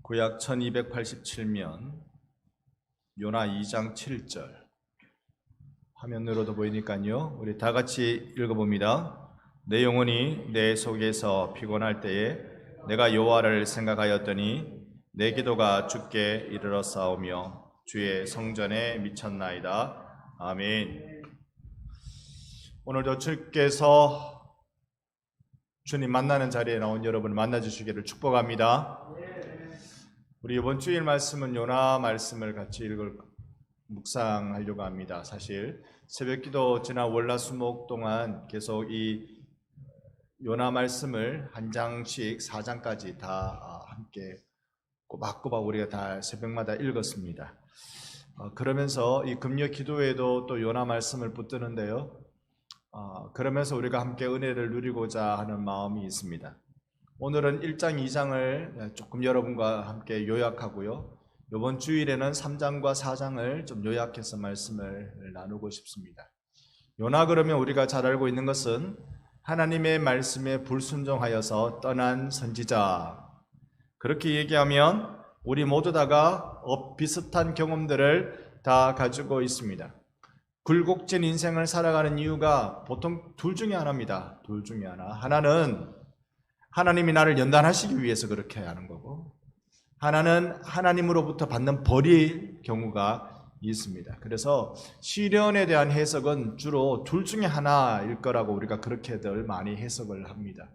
구약 1287면 요나 2장 7절 화면으로도 보이니까요. 우리 다 같이 읽어봅니다. 내 영혼이 내 속에서 피곤할 때에 내가 여호와를 생각하였더니 내 기도가 주께 이르렀사오며 주의 성전에 미쳤나이다. 아멘. 오늘도 주께서 주님 만나는 자리에 나온 여러분을 만나주시기를 축복합니다. 우리 이번 주일 말씀은 요나 말씀을 같이 묵상하려고 합니다. 사실 새벽기도 지난 월화수목 동안 계속 이 요나 말씀을 한 장씩 4장까지 다 함께 꼬박꼬박 우리가 다 새벽마다 읽었습니다. 그러면서 이 금요 기도회도 또 요나 말씀을 붙드는데요. 그러면서 우리가 함께 은혜를 누리고자 하는 마음이 있습니다. 오늘은 1장, 2장을 조금 여러분과 함께 요약하고요. 이번 주일에는 3장과 4장을 좀 요약해서 말씀을 나누고 싶습니다. 요나 그러면 우리가 잘 알고 있는 것은 하나님의 말씀에 불순종하여서 떠난 선지자. 그렇게 얘기하면 우리 모두 다가 비슷한 경험들을 다 가지고 있습니다. 굴곡진 인생을 살아가는 이유가 보통 둘 중에 하나입니다. 둘 중에 하나. 하나는 하나님이 나를 연단하시기 위해서 그렇게 하는 거고, 하나는 하나님으로부터 받는 벌일 경우가 있습니다. 그래서 시련에 대한 해석은 주로 둘 중에 하나일 거라고 우리가 그렇게들 많이 해석을 합니다.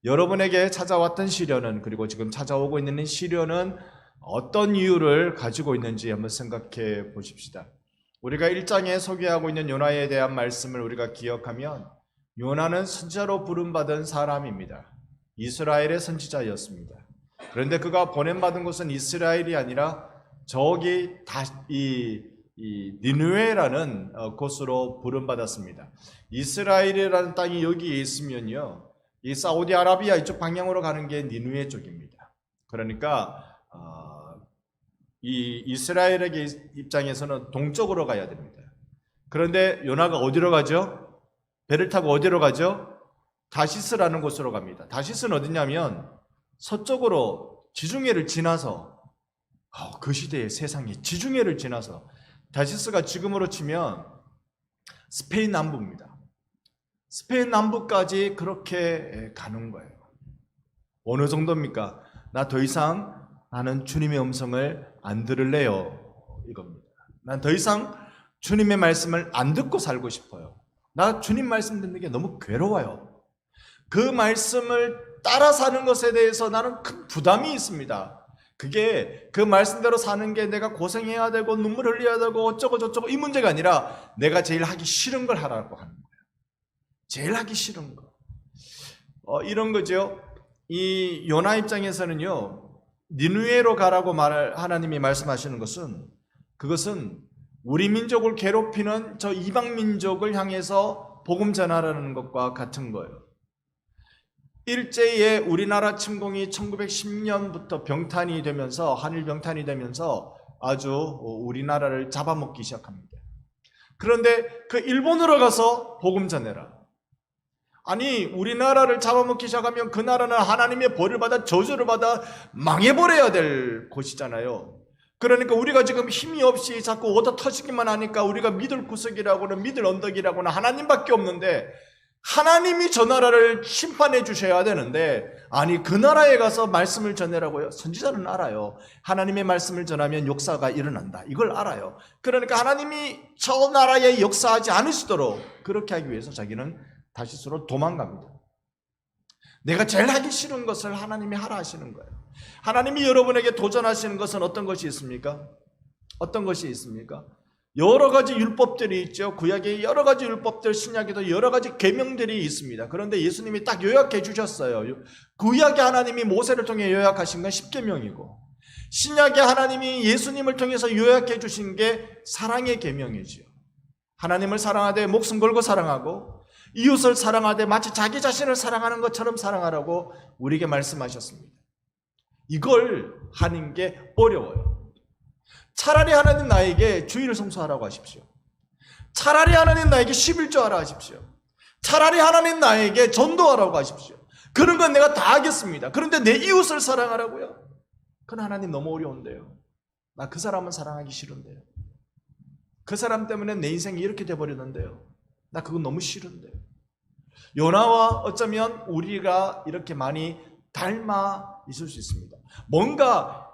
여러분에게 찾아왔던 시련은, 그리고 지금 찾아오고 있는 시련은 어떤 이유를 가지고 있는지 한번 생각해 보십시다. 우리가 1장에 소개하고 있는 요나에 대한 말씀을 우리가 기억하면 요나는 선지자로 부름받은 사람입니다. 이스라엘의 선지자였습니다. 그런데 그가 보냄받은 곳은 이스라엘이 아니라 저기 니느웨라는 곳으로 부름받았습니다. 이스라엘이라는 땅이 여기에 있으면요, 이 사우디아라비아 이쪽 방향으로 가는 게 니느웨 쪽입니다. 그러니까 이 이스라엘에게 입장에서는 동쪽으로 가야 됩니다. 그런데 요나가 어디로 가죠? 배를 타고 어디로 가죠? 다시스라는 곳으로 갑니다. 다시스는 어디냐면 서쪽으로 지중해를 지나서, 그 시대의 세상이 지중해를 지나서, 다시스가 지금으로 치면 스페인 남부입니다. 스페인 남부까지 그렇게 가는 거예요. 어느 정도입니까? 나 더 이상 나는 주님의 음성을 안 들을래요, 이겁니다. 난 더 이상 주님의 말씀을 안 듣고 살고 싶어요. 나 주님 말씀 듣는 게 너무 괴로워요. 그 말씀을 따라 사는 것에 대해서 나는 큰 부담이 있습니다. 그게 그 말씀대로 사는 게 내가 고생해야 되고 눈물 흘려야 되고 어쩌고 저쩌고 이 문제가 아니라 내가 제일 하기 싫은 걸 하라고 하는 거예요. 제일 하기 싫은 거. 이런 거죠. 이 요나 입장에서는요, 니느웨로 가라고 하나님이 말씀하시는 것은, 그것은 우리 민족을 괴롭히는 저 이방 민족을 향해서 복음 전하라는 것과 같은 거예요. 일제에 우리나라 침공이 1910년부터 병탄이 되면서, 한일 병탄이 되면서 아주 우리나라를 잡아먹기 시작합니다. 그런데 그 일본으로 가서 복음 전해라. 아니, 우리나라를 잡아먹기 시작하면 그 나라는 하나님의 벌을 받아 저주를 받아 망해버려야 될 곳이잖아요. 그러니까 우리가 지금 힘이 없이 자꾸 얻어 터지기만 하니까 우리가 믿을 구석이라고는, 믿을 언덕이라고는 하나님밖에 없는데, 하나님이 저 나라를 심판해 주셔야 되는데, 아니 그 나라에 가서 말씀을 전해라고요? 선지자는 알아요. 하나님의 말씀을 전하면 역사가 일어난다, 이걸 알아요. 그러니까 하나님이 저 나라에 역사하지 않으시도록 그렇게 하기 위해서 자기는 다시스로 도망갑니다. 내가 제일 하기 싫은 것을 하나님이 하라 하시는 거예요. 하나님이 여러분에게 도전하시는 것은 어떤 것이 있습니까? 어떤 것이 있습니까? 여러 가지 율법들이 있죠. 구약에 여러 가지 율법들, 신약에도 여러 가지 계명들이 있습니다. 그런데 예수님이 딱 요약해 주셨어요. 구약에 하나님이 모세를 통해 요약하신 건 10계명이고, 신약에 하나님이 예수님을 통해서 요약해 주신 게 사랑의 계명이지요. 하나님을 사랑하되 목숨 걸고 사랑하고, 이웃을 사랑하되 마치 자기 자신을 사랑하는 것처럼 사랑하라고 우리에게 말씀하셨습니다. 이걸 하는 게 어려워요. 차라리 하나님 나에게 주일을 성수하라고 하십시오. 차라리 하나님 나에게 11조 하라 하십시오. 차라리 하나님 나에게 전도하라고 하십시오. 그런 건 내가 다 하겠습니다. 그런데 내 이웃을 사랑하라고요? 그건 하나님 너무 어려운데요. 나 그 사람은 사랑하기 싫은데요. 그 사람 때문에 내 인생이 이렇게 돼버렸는데요. 나 그건 너무 싫은데요. 요나와 어쩌면 우리가 이렇게 많이 닮아 있을 수 있습니다. 뭔가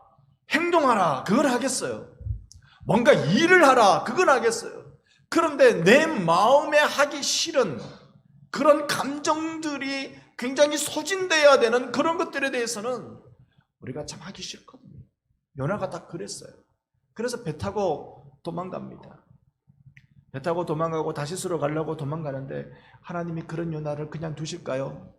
행동하라, 그걸 하겠어요. 뭔가 일을 하라, 그건 하겠어요. 그런데 내 마음에 하기 싫은 그런 감정들이 굉장히 소진되어야 되는 그런 것들에 대해서는 우리가 참 하기 싫거든요. 요나가 딱 그랬어요. 그래서 배 타고 도망갑니다. 배 타고 도망가고 다시스로 가려고 도망가는데 하나님이 그런 요나를 그냥 두실까요?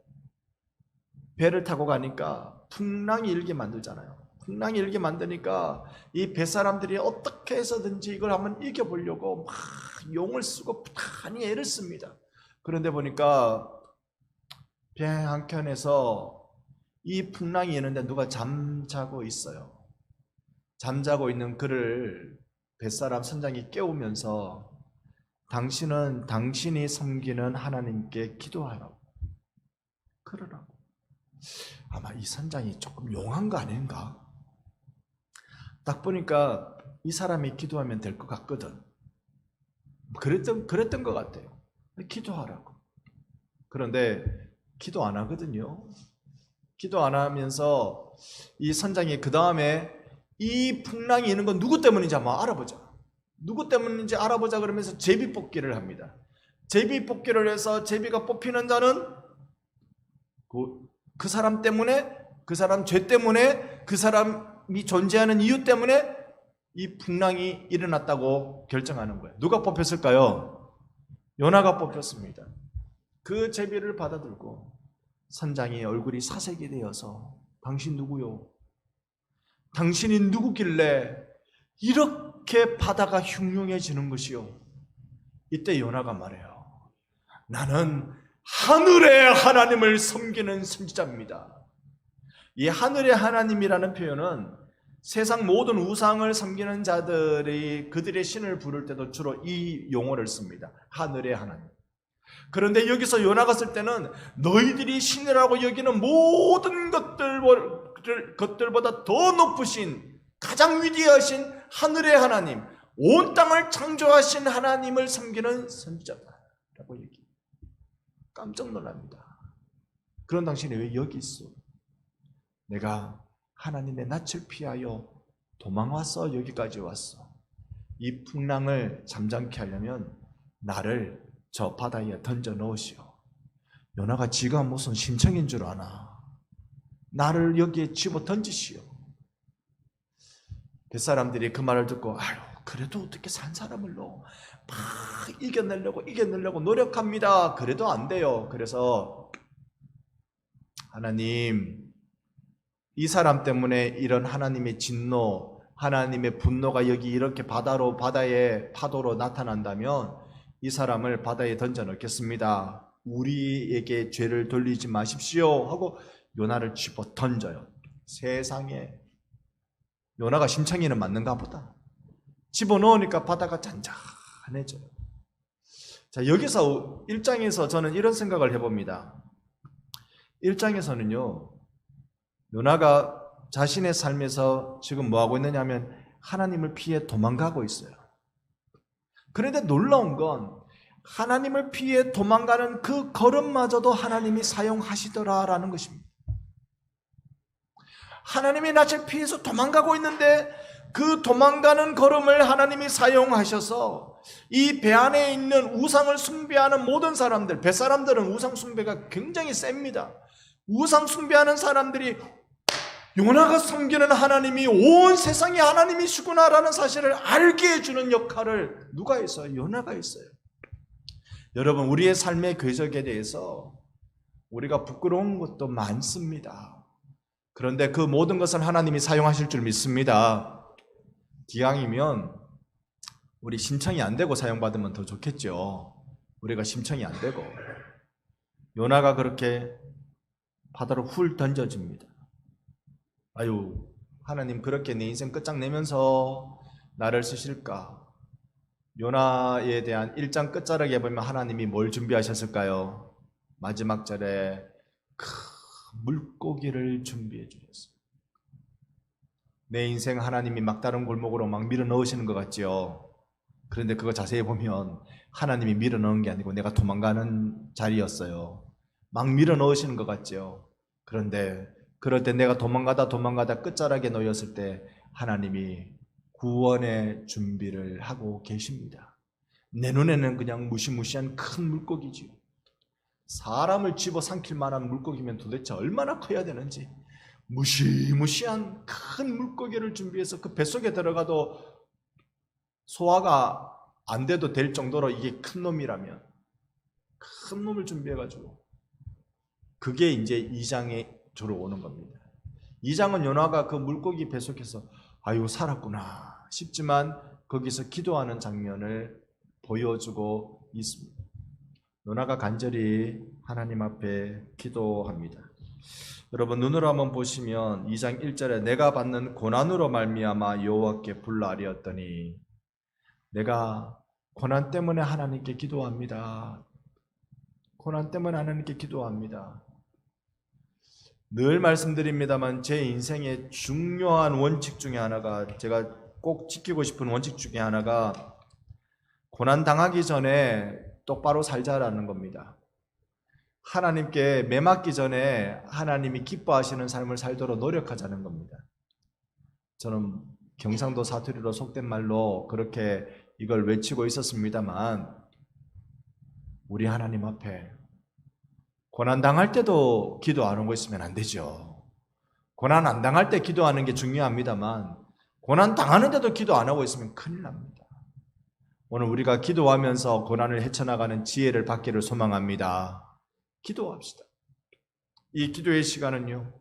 배를 타고 가니까 풍랑이 일게 만들잖아요. 풍랑이 일게 만드니까 이 뱃사람들이 어떻게 해서든지 이걸 한번 이겨보려고 막 용을 쓰고 부단히 애를 씁니다. 그런데 보니까 배 한켠에서 이 풍랑이 있는데 누가 잠자고 있어요. 잠자고 있는 그를 뱃사람 선장이 깨우면서 당신은 당신이 섬기는 하나님께 기도하라고 그러라고. 아마 이 선장이 조금 용한 거 아닌가? 딱 보니까 이 사람이 기도하면 될 것 같거든. 그랬던 것 같아요. 기도하라고. 그런데 기도 안 하거든요. 기도 안 하면서 이 선장이 그 다음에 이 풍랑이 있는 건 누구 때문인지 한번 알아보자. 누구 때문인지 알아보자 그러면서 제비 뽑기를 합니다. 제비 뽑기를 해서 제비가 뽑히는 자는 그 사람 때문에, 그 사람 죄 때문에, 그 사람이 존재하는 이유 때문에 이 풍랑이 일어났다고 결정하는 거예요. 누가 뽑혔을까요? 요나가 뽑혔습니다. 그 제비를 받아들고 선장이 얼굴이 사색이 되어서 당신 누구요? 당신이 누구길래 이렇게 바다가 흉흉해지는 것이요? 이때 요나가 말해요. 나는 하늘의 하나님을 섬기는 선지자입니다. 이 하늘의 하나님이라는 표현은 세상 모든 우상을 섬기는 자들이 그들의 신을 부를 때도 주로 이 용어를 씁니다. 하늘의 하나님. 그런데 여기서 요나가 쓸 때는 너희들이 신이라고 여기는 모든 것들보다 더 높으신 가장 위대하신 하늘의 하나님, 온 땅을 창조하신 하나님을 섬기는 선지자다라고 얘기해요. 깜짝 놀랍니다. 그런 당신이 왜 여기 있어? 내가 하나님의 낯을 피하여 도망와서 여기까지 왔어. 이 풍랑을 잠잠케 하려면 나를 저 바다에 던져 넣으시오. 요나가 지가 무슨 심청인 줄 아나? 나를 여기에 집어 던지시오. 뱃사람들이 그 말을 듣고 아유 그래도 어떻게 산 사람을 막 이겨내려고 노력합니다. 그래도 안 돼요. 그래서 하나님, 이 사람 때문에 이런 하나님의 진노, 하나님의 분노가 여기 이렇게 바다의 파도로 나타난다면 이 사람을 바다에 던져 넣겠습니다. 우리에게 죄를 돌리지 마십시오 하고 요나를 집어 던져요. 세상에, 요나가 심청이는 맞는가 보다. 집어넣으니까 바다가 잔잔해져요. 자, 여기서 1장에서 저는 이런 생각을 해봅니다. 1장에서는요, 요나가 자신의 삶에서 지금 뭐하고 있느냐 하면 하나님을 피해 도망가고 있어요. 그런데 놀라운 건 하나님을 피해 도망가는 그 걸음마저도 하나님이 사용하시더라라는 것입니다. 하나님의 낯을 피해서 도망가고 있는데 그 도망가는 걸음을 하나님이 사용하셔서 이 배 안에 있는 우상을 숭배하는 모든 사람들, 뱃사람들은 우상 숭배가 굉장히 셉니다. 우상 숭배하는 사람들이 요나가 섬기는 하나님이 온 세상의 하나님이시구나라는 사실을 알게 해주는 역할을 누가 했어요? 요나가 했어요. 여러분, 우리의 삶의 궤적에 대해서 우리가 부끄러운 것도 많습니다. 그런데 그 모든 것을 하나님이 사용하실 줄 믿습니다. 기왕이면 우리 심청이 안 되고 사용받으면 더 좋겠죠. 우리가 심청이 안 되고. 요나가 그렇게 바다로 훌 던져집니다. 아유, 하나님 그렇게 내 인생 끝장내면서 나를 쓰실까? 요나에 대한 1장 끝자락에 보면 하나님이 뭘 준비하셨을까요? 마지막 절에 큰 물고기를 준비해 주셨어요. 내 인생 하나님이 막다른 골목으로 막 밀어 넣으시는 것 같죠. 그런데 그거 자세히 보면 하나님이 밀어 넣은 게 아니고 내가 도망가는 자리였어요. 막 밀어 넣으시는 것 같죠. 그런데 그럴 때 내가 도망가다 끝자락에 놓였을 때 하나님이 구원의 준비를 하고 계십니다. 내 눈에는 그냥 무시무시한 큰 물고기지요. 사람을 집어삼킬 만한 물고기면 도대체 얼마나 커야 되는지 무시무시한 큰 물고기를 준비해서 그 뱃속에 들어가도 소화가 안 돼도 될 정도로 이게 큰 놈이라면 큰 놈을 준비해가지고 그게 이제 2장에 주로 오는 겁니다. 2장은 요나가 그 물고기 뱃속에서 아유 살았구나 싶지만 거기서 기도하는 장면을 보여주고 있습니다. 요나가 간절히 하나님 앞에 기도합니다. 여러분 눈으로 한번 보시면 2장 1절에 내가 받는 고난으로 말미암아 여호와께 불나리었더니 내가 고난 때문에 하나님께 기도합니다. 고난 때문에 하나님께 기도합니다. 늘 말씀드립니다만 제 인생의 중요한 원칙 중에 하나가 제가 꼭 지키고 싶은 원칙 중에 하나가 고난 당하기 전에 똑바로 살자라는 겁니다. 하나님께 매맞기 전에 하나님이 기뻐하시는 삶을 살도록 노력하자는 겁니다. 저는 경상도 사투리로 속된 말로 그렇게 이걸 외치고 있었습니다만 우리 하나님 앞에 고난 당할 때도 기도 안 하고 있으면 안 되죠. 고난 안 당할 때 기도하는 게 중요합니다만 고난 당하는데도 기도 안 하고 있으면 큰일 납니다. 오늘 우리가 기도하면서 고난을 헤쳐나가는 지혜를 받기를 소망합니다. 기도합시다. 이 기도의 시간은요,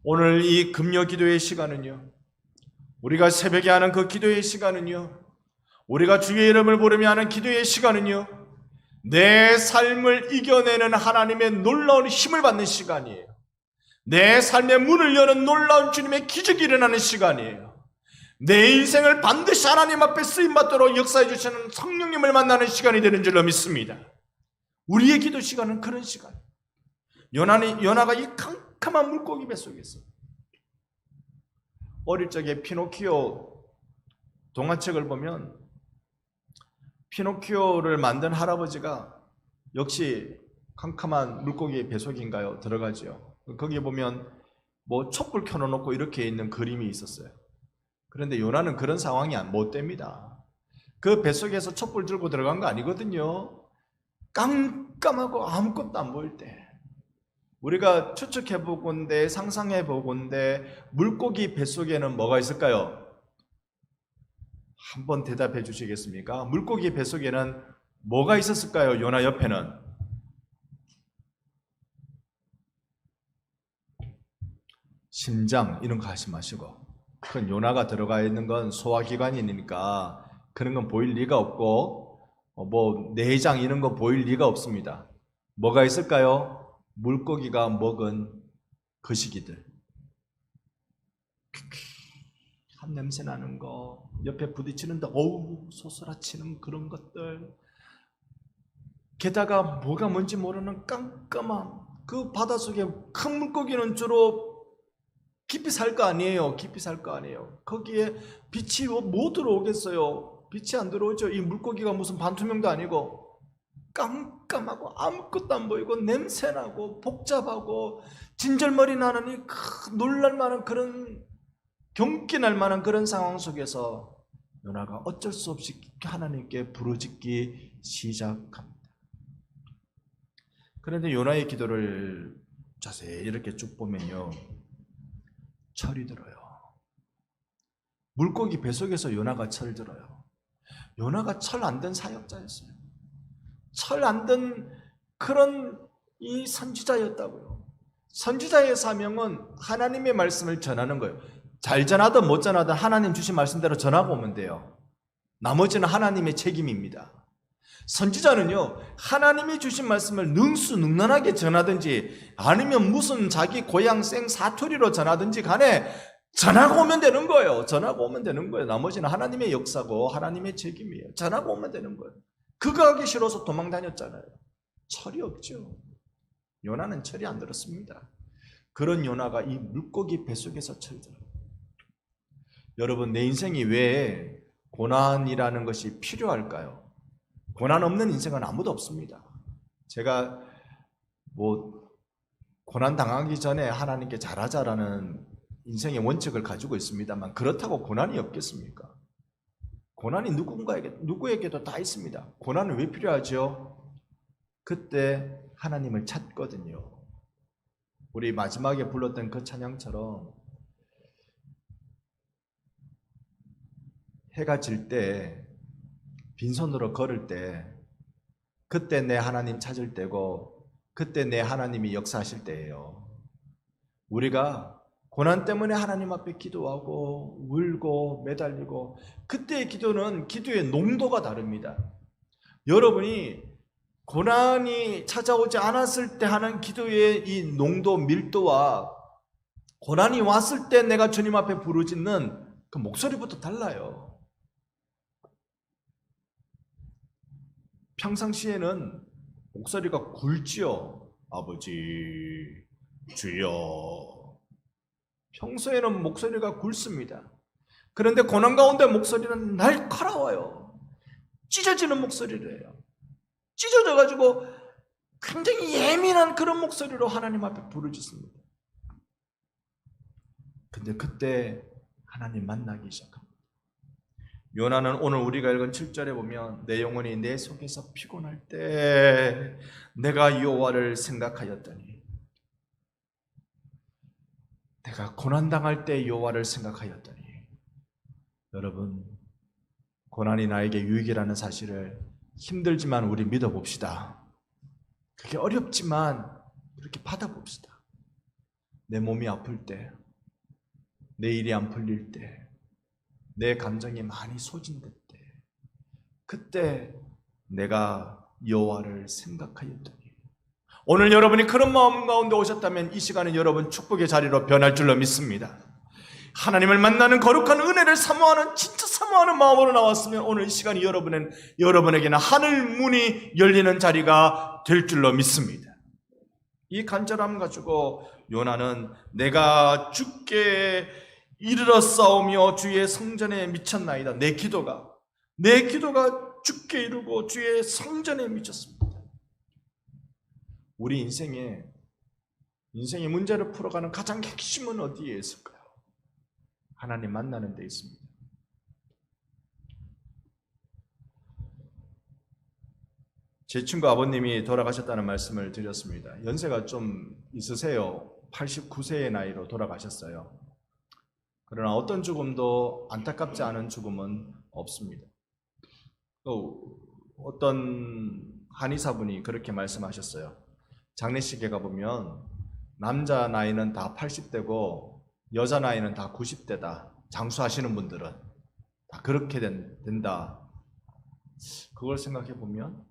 오늘 이 금요 기도의 시간은요, 우리가 새벽에 하는 그 기도의 시간은요, 우리가 주의 이름을 부르며 하는 기도의 시간은요, 내 삶을 이겨내는 하나님의 놀라운 힘을 받는 시간이에요. 내 삶의 문을 여는 놀라운 주님의 기적이 일어나는 시간이에요. 내 인생을 반드시 하나님 앞에 쓰임받도록 역사해 주시는 성령님을 만나는 시간이 되는 줄로 믿습니다. 우리의 기도 시간은 그런 시간. 요나가 이 캄캄한 물고기 뱃속에서 어릴 적에 피노키오 동화책을 보면 피노키오를 만든 할아버지가 역시 캄캄한 물고기 뱃속인가요? 들어가죠. 거기에 보면 뭐 촛불 켜놓고 이렇게 있는 그림이 있었어요. 그런데 요나는 그런 상황이 못 됩니다. 그 뱃속에서 촛불 들고 들어간 거 아니거든요. 깜깜하고 아무것도 안 보일 때 우리가 추측해보건대 상상해보건대 물고기 뱃속에는 뭐가 있을까요? 한번 대답해 주시겠습니까? 물고기 뱃속에는 뭐가 있었을까요? 요나 옆에는 심장 이런 거 하지 마시고 그건 요나가 들어가 있는 건 소화기관이니까 그런 건 보일 리가 없고 뭐 내장 이런 거 보일 리가 없습니다. 뭐가 있을까요? 물고기가 먹은 거시기들, 한 냄새 나는 거, 옆에 부딪히는데 어우 소스라치는 그런 것들, 게다가 뭐가 뭔지 모르는 깜깜함. 그 바닷속에 큰 물고기는 주로 깊이 살 거 아니에요. 깊이 살 거 아니에요. 거기에 빛이 뭐 들어오겠어요? 빛이 안 들어오죠. 이 물고기가 무슨 반투명도 아니고 깜깜하고 아무것도 안 보이고 냄새나고 복잡하고 진절머리 나느니 놀랄만한 그런 경기날 만한 그런 상황 속에서 요나가 어쩔 수 없이 하나님께 부르짖기 시작합니다. 그런데 요나의 기도를 자세히 이렇게 쭉 보면요, 철이 들어요. 물고기 뱃속에서 요나가 철 들어요. 요나가 철 안 든 사역자였어요. 철 안 든 그런 이 선지자였다고요. 선지자의 사명은 하나님의 말씀을 전하는 거예요. 잘 전하든 못 전하든 하나님 주신 말씀대로 전하고 오면 돼요. 나머지는 하나님의 책임입니다. 선지자는요, 하나님이 주신 말씀을 능수능란하게 전하든지 아니면 무슨 자기 고향 생 사투리로 전하든지 간에 전하고 오면 되는 거예요. 전하고 오면 되는 거예요. 나머지는 하나님의 역사고 하나님의 책임이에요. 전하고 오면 되는 거예요. 그거 하기 싫어서 도망 다녔잖아요. 철이 없죠. 요나는 철이 안 들었습니다. 그런 요나가 이 물고기 뱃속에서 철들어요. 여러분, 내 인생이 왜 고난이라는 것이 필요할까요? 고난 없는 인생은 아무도 없습니다. 제가 고난 당하기 전에 하나님께 잘하자라는 인생의 원칙을 가지고 있습니다만, 그렇다고 고난이 없겠습니까? 고난이 누구에게도 다 있습니다. 고난은 왜 필요하죠? 그때 하나님을 찾거든요. 우리 마지막에 불렀던 그 찬양처럼 해가 질 때, 빈손으로 걸을 때, 그때 내 하나님 찾을 때고, 그때 내 하나님이 역사하실 때예요. 우리가 고난 때문에 하나님 앞에 기도하고 울고 매달리고, 그때의 기도는 기도의 농도가 다릅니다. 여러분이 고난이 찾아오지 않았을 때 하는 기도의 이 농도, 밀도와 고난이 왔을 때 내가 주님 앞에 부르짖는 그 목소리부터 달라요. 평상시에는 목소리가 굵지요. 아버지, 주여. 평소에는 목소리가 굵습니다. 그런데 고난 가운데 목소리는 날카로워요. 찢어지는 목소리를 해요. 찢어져가지고 굉장히 예민한 그런 목소리로 하나님 앞에 부르짖습니다. 근데 그때 하나님 만나기 시작합니다. 요나는 오늘 우리가 읽은 7절에 보면 내 영혼이 내 속에서 피곤할 때 내가 여호와를 생각하였더니, 내가 고난당할 때 여호와를 생각하였더니, 여러분, 고난이 나에게 유익이라는 사실을 힘들지만 우리 믿어봅시다. 그게 어렵지만 그렇게 받아봅시다. 내 몸이 아플 때, 내 일이 안 풀릴 때, 내 감정이 많이 소진될 때, 그때 내가 여호와를 생각하였더니, 오늘 여러분이 그런 마음 가운데 오셨다면 이 시간은 여러분 축복의 자리로 변할 줄로 믿습니다. 하나님을 만나는 거룩한 은혜를 사모하는, 진짜 사모하는 마음으로 나왔으면 오늘 이 시간이 여러분에게는 하늘 문이 열리는 자리가 될 줄로 믿습니다. 이 간절함 가지고 요나는 내가 주께 이르러 싸우며 주의 성전에 미쳤나이다. 내 기도가 주께 이르고 주의 성전에 미쳤습니다. 우리 인생의 문제를 풀어가는 가장 핵심은 어디에 있을까요? 하나님 만나는 데 있습니다. 제 친구 아버님이 돌아가셨다는 말씀을 드렸습니다. 연세가 좀 있으세요. 89세의 나이로 돌아가셨어요. 그러나 어떤 죽음도 안타깝지 않은 죽음은 없습니다. 또 어떤 한의사분이 그렇게 말씀하셨어요. 장례식에 가보면 남자 나이는 다 80대고 여자 나이는 다 90대다. 장수하시는 분들은 다 그렇게 된다. 그걸 생각해 보면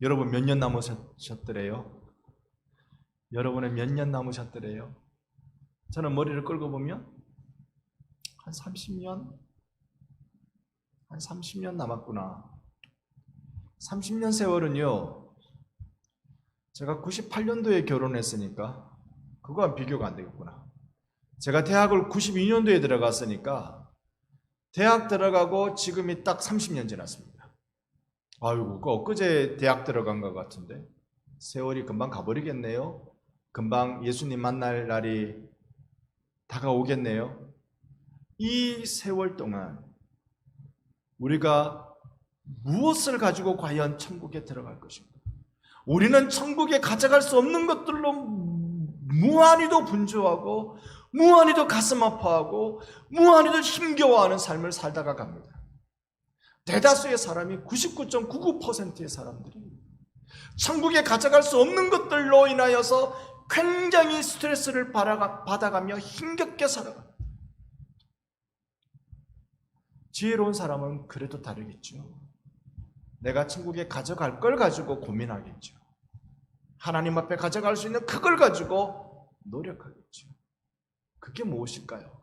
여러분 몇 년 남으셨더래요? 여러분은 몇 년 남으셨더래요? 저는 머리를 끌고 보면 한 30년 남았구나. 30년 세월은요, 제가 98년도에 결혼했으니까 그거와 비교가 안 되겠구나. 제가 대학을 92년도에 들어갔으니까 대학 들어가고 지금이 딱 30년 지났습니다. 아이고, 그 엊그제 대학 들어간 것 같은데 세월이 금방 가버리겠네요. 금방 예수님 만날 날이 다가오겠네요. 이 세월 동안 우리가 무엇을 가지고 과연 천국에 들어갈 것인가? 우리는 천국에 가져갈 수 없는 것들로 무한히도 분주하고 무한히도 가슴 아파하고 무한히도 힘겨워하는 삶을 살다가 갑니다. 대다수의 사람이 99.99%의 사람들이 천국에 가져갈 수 없는 것들로 인하여서 굉장히 스트레스를 받아가며 힘겹게 살아갑니다. 지혜로운 사람은 그래도 다르겠죠. 내가 천국에 가져갈 걸 가지고 고민하겠죠. 하나님 앞에 가져갈 수 있는 그걸 가지고 노력하겠죠. 그게 무엇일까요?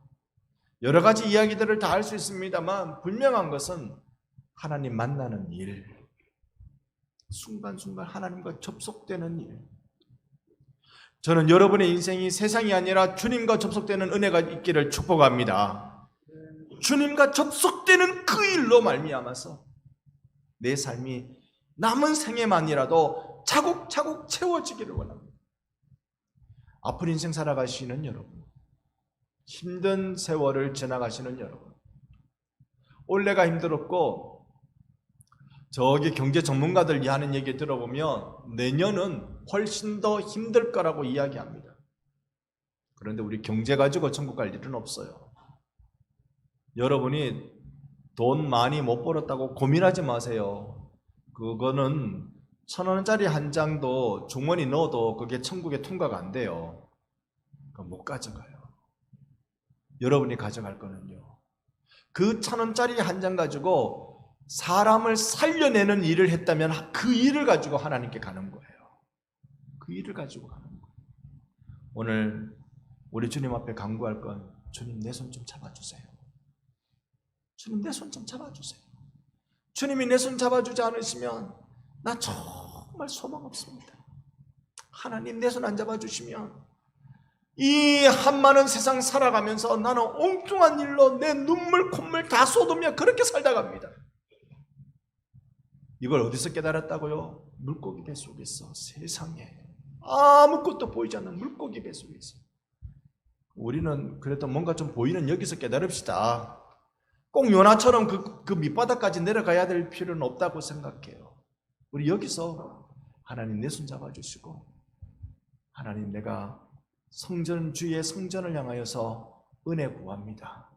여러 가지 이야기들을 다 할 수 있습니다만 분명한 것은 하나님 만나는 일, 순간순간 하나님과 접속되는 일. 저는 여러분의 인생이 세상이 아니라 주님과 접속되는 은혜가 있기를 축복합니다. 주님과 접속되는 그 일로 말미암아서 내 삶이 남은 생에만이라도 차곡차곡 채워지기를 원합니다. 앞으로 인생 살아가시는 여러분, 힘든 세월을 지나가시는 여러분, 올해가 힘들었고 저기 경제 전문가들이 하는 얘기 들어보면 내년은 훨씬 더 힘들 거라고 이야기합니다. 그런데 우리 경제 가지고 천국 갈 일은 없어요. 여러분이 돈 많이 못 벌었다고 고민하지 마세요. 그거는 1,000원짜리 한 장도 주머니 넣어도 그게 천국에 통과가 안 돼요. 못 가져가요. 여러분이 가져갈 거는요, 그 1,000원짜리 한 장 가지고 사람을 살려내는 일을 했다면 그 일을 가지고 하나님께 가는 거예요. 그 일을 가지고 가는 거예요. 오늘 우리 주님 앞에 간구할 건, 주님 내 손 좀 잡아주세요. 주님 내 손 좀 잡아주세요. 주님이 내 손 잡아주지 않으시면 나 정말 소망 없습니다. 하나님 내 손 안 잡아주시면 이 한많은 세상 살아가면서 나는 엉뚱한 일로 내 눈물 콧물 다 쏟으며 그렇게 살다 갑니다. 이걸 어디서 깨달았다고요? 물고기 뱃속에서. 세상에 아무것도 보이지 않는 물고기 뱃속에서. 우리는 그래도 뭔가 좀 보이는 여기서 깨달읍시다. 꼭 요나처럼 그 밑바닥까지 내려가야 될 필요는 없다고 생각해요. 우리 여기서 하나님 내 손 잡아주시고, 하나님 내가 성전 주의 성전을 향하여서 은혜 구합니다.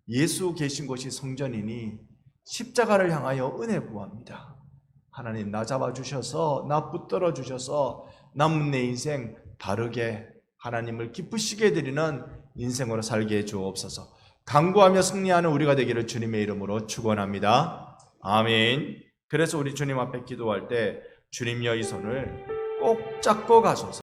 예수 계신 곳이 성전이니 십자가를 향하여 은혜 구합니다. 하나님 나 잡아주셔서, 나 붙들어 주셔서 남은 내 인생 바르게 하나님을 기쁘시게 해드리는 인생으로 살게 해 주옵소서. 간구하며 승리하는 우리가 되기를 주님의 이름으로 축원합니다. 아멘. 그래서 우리 주님 앞에 기도할 때 주님여 이 손을 꼭 잡고 가소서.